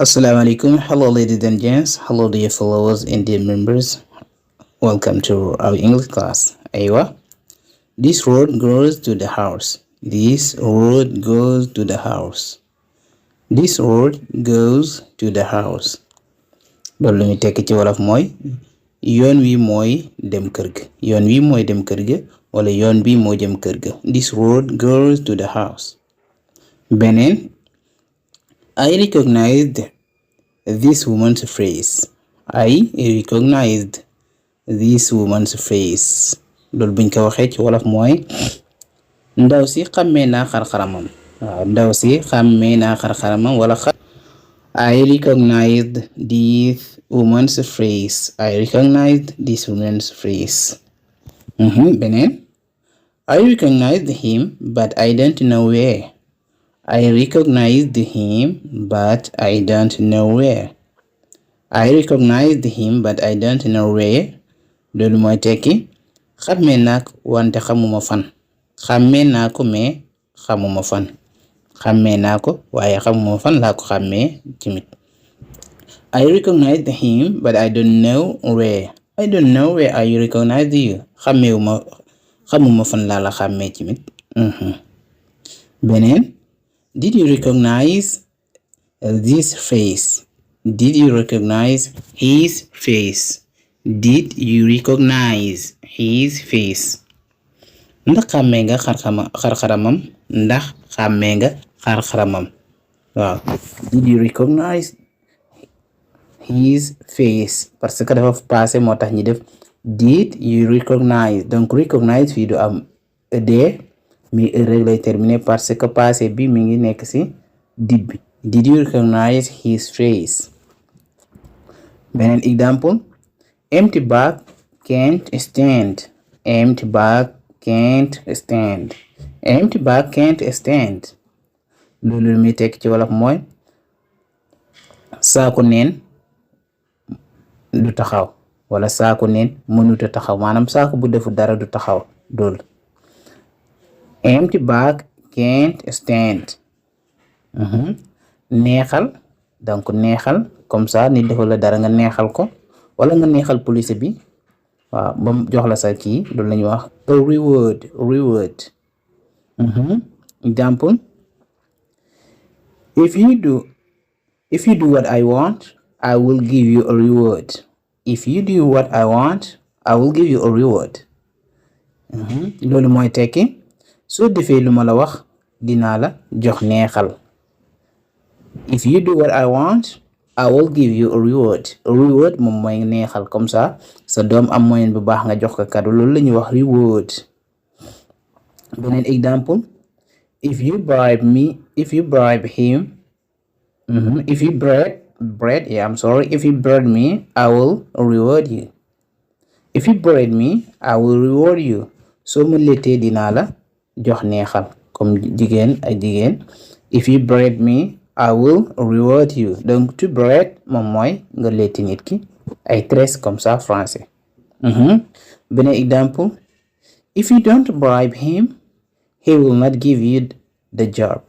Assalamu alaikum. Hello, ladies and gents. Hello, dear followers and dear members. Welcome to our English class. Aywa. This road goes to the house. This road goes to the house. This road goes to the house. loolu lu ñu tekki ci wolof mooy yoon wi mooy dem kër ga. yoon wi mooy dem kër ga wala yoon bi moo jëm kër ga. This road goes to the house. Beneen, I recognized this woman's face. I recognized this woman's face. loolu buñ ko waxee ci wolof mooy ndaw si xàmmee naa xar-xaramam. waaw ndaw si xàmmee naa xar-xaramam wala I recognized this woman's face. I recognized this woman's face. Beneen, I recognized him but I don't know where. I recognized him but I don't know where. I recognized him but I don't know where. loolu mooy tekki xàmmee naa ko wante xamuma fan. xàmmee naa ko mais xamuma fan. xàmmee naa ko waaye xamuma fan laa ko xàmmee tamit. I recognized him but I don't know where. I don't know where I recognized you. xamuma fan laa la xàmmee tamit. Beneen, did you recognize this face? Did you recognize his face? Did you recognize his face? ndax xàmmee nga xar-xaramam. ndax xàmmee nga xar-xaramam. waaw. Did you recognize his face? parce que dafa passé moo tax ñi def did you recognize. donc recognize fii du am de mi rek lay terminer parce que passé bi mi ngi nekk ci did bi. Did you recognize his face? Beneen example, empty bag can't stand. Empty bag can't stand. Empty bag can't stand. loolu mi tekk ci wolof mooy saako neen du taxaw wala saako neen mënuta taxaw maanaam saako bu defu dara du taxaw loolu. Empty bag can't stand. neexal donc neexal comme ça nit defal la dara nga neexal ko wala nga neexal police bi waaw ba mu jox la sa kii loolu la ñuy wax a reward. Example, if you do what I want, I will give you a reward. If you do what I want, I will give you a reward. loolu mooy tekki soo defee lu ma la wax dinaa la jox neexal. If you do what I want, I will give you a reward. A reward moom mooy neexal comme ça sa doom am moyen bu baax nga jox ko cadeau loolu la ñuy wax reward. Beneen example, if you bribe him, if you bribe me, I will reward you. If you bribe me, I will reward you. soo mu lettee dinaa la jox neexal comme jigéen ay jigéen. If you bribe me, I will reward you. donc to bribe moom mooy nga letti nit ki ay tresses comme ça français. Beneen example, if you don't bribe him, he will not give you the job.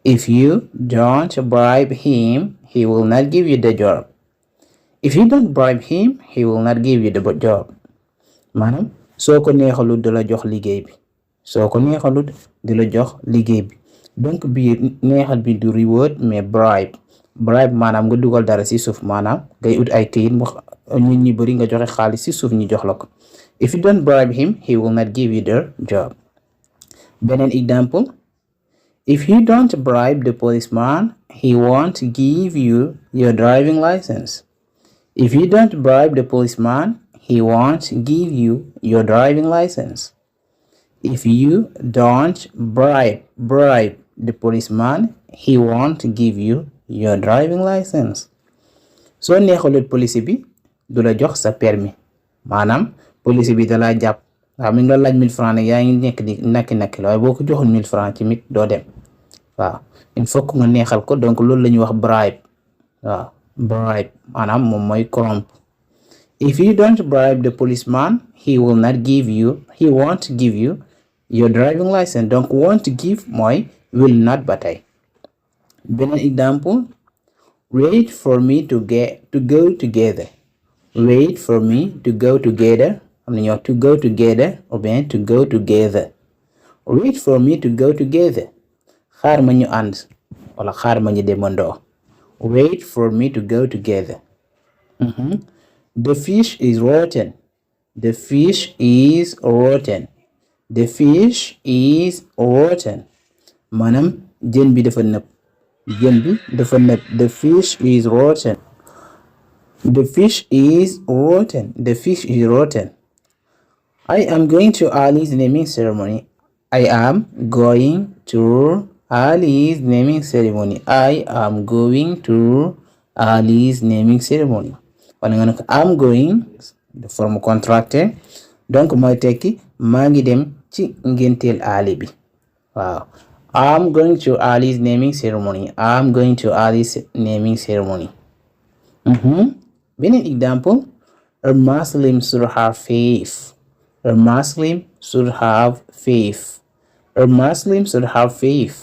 If you don't bribe him, he will not give you the job. If you don't bribe him, he will not give you the job. maanaam soo ko neexalut du la jox liggéey bi. soo ko neexalut du la jox liggéey bi. donc bii neexal bi du reward mais bribe maanaam nga dugal dara ci suuf maanaam ngay ut ay këyit mu nit ñi bari nga joxe xaalis ci suuf ñu jox la ko. If you don't bribe him, he will not give you the job. Beneen example, if you don't bribe the policeman, he won't give you your driving license. If you don't bribe the policeman, he won't give you your driving license. If you don't bribe the policeman, he won't give you your driving license. soo neexalut police bi du la jox sa permis maanaam police bi da la jàpp waaw mi ngi la laaj 1000 francs ne yaa ngi nekk di nakki waaye boo ko joxul 1000 francs ci mit doo dem waaw il faut que nga neexal ko donc loolu la ñuy wax bribe. waaw bribe maanaam moom mooy corrompre. If you don't bribe the policeman, he won't give you your driving license. donc won't give mooy will not ba tey. Beneen example, Wait for me to go together. Wait for me to go together. am na ñoo to go together ou bien to go together. Wait for me to go together. Xaar ma ñu ànd wala xaar ma ñu demandoo. Wait for me to go together. The fish is rotten. The fish is rotten. The fish is rotten. Maanaam jën bi dafa nëb. Jën bi dafa nëb. The fish is rotten. The fish is rotten. The fish is rotten. I am going to Ali's naming ceremony. I am going to Ali's naming ceremony. I am going to Ali's naming ceremony. wala nga ne ko am going de forme contractée donc mooy tekki maa ngi dem ci ngénteel Ali bi. waaw I'm going to Ali's naming ceremony. I'm going to Ali's naming ceremony. Beneen example, a Muslim should have faith. A Muslim should have faith. A Muslim should have faith.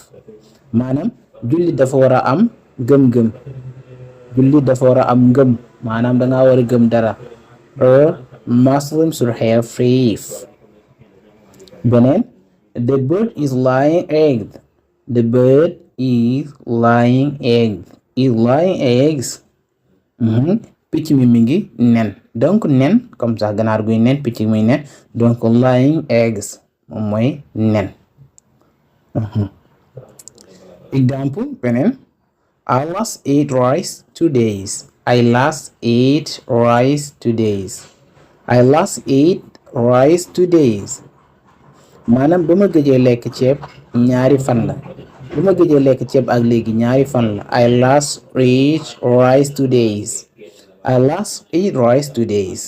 maanaam jullit dafa war a am gëm-gëm. jullit dafa war a am ngëm. maanaam danga war a gëm dara. A Muslim should have faith. Beneen, the bird is laying eggs. The bird is laying eggs. Is laying eggs. Picc mi ngi nen. donc nen comme ça ganaar guy nen picc muy nen donc laying eggs moom mooy nen. Example beneen, I last ate rice 2 days. I last ate rice 2 days. I last ate rice 2 days. maanaam ba ma gëjee lekk ceeb ñaari fan la. ba ma gëjee lekk ceeb ak léegi ñaari fan la. I last ate rice 2 days. I last ate rice 2 days.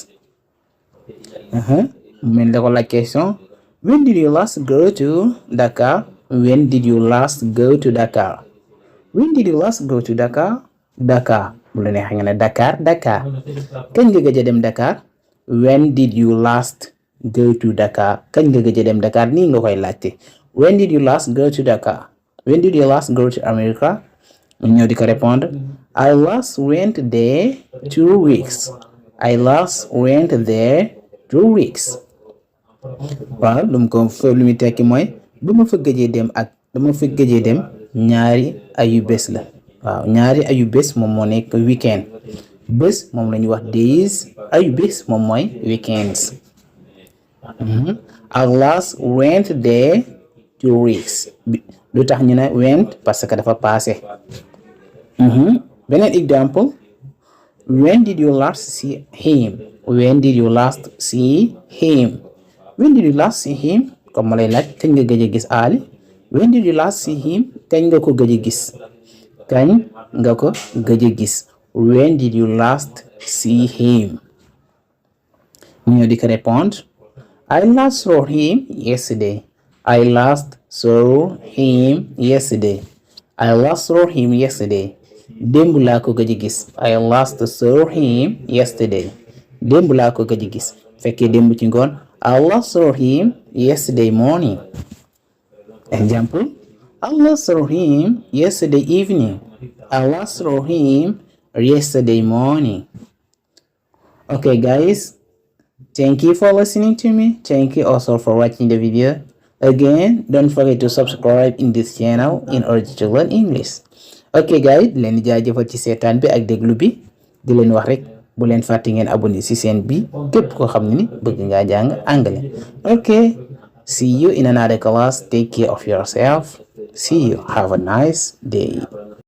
mel da ko la question, when did you last go to Dakar? When did you last go to Dakar? When did you last go to Dakar? Dakar bu la neexee nga ne Dakar. Dakar kañ nga gëj a dem Dakar? When did you last go to Dakar? kañ nga gëj a dem Dakar nii nga koy laajte. When did you last go to Dakar? When did you last go to America? ñoo di ko répondre, I last went there 2 weeks. I last went there 2 weeks. waaw lu mu tekki mooy ba ma fa gëjee dem ak dama fa gëjee dem ñaari ayu bés la. waaw ñaari ayu bés moom moo nekk weekend. bés moom la ñuy wax days. ayu bés moom mooy weekends. I last went there 2 weeks. lu tax ñu ne went parce que dafa passé. beneen example, when did you last see him? When did you last see him? When did you last see him? comme ma lay laaj kañ nga gëj a gis Ali. When did you last see him? kañ nga ko gëj a gis. kañ nga ko gëj a gis. When did you last see him? ñoo di ko répondre, I last saw him yesterday. I last saw him yesterday. I last saw him yesterday. démb laa ko gëj a gis. I last saw him yesterday. démb laa ko gëj a gis. fekkee démb ci ngoon, I last saw him yesterday morning. Example, I last saw him yesterday evening. I last saw him yesterday morning. Okay guys, thank you for listening to me. Thank you also for watching the video. Again, don't forget to subscribe in this channel in order to learn English. Okay guys, leen jaajëfal ci seetaan bi ak déglu bi. di leen wax rek bu leen fàtte ngeen abonné ci chaîne bi képp koo xam ne ni bëgg ngaa jàng anglais. Okay, see you in another class. Take care of yourself. See you. Have a nice day.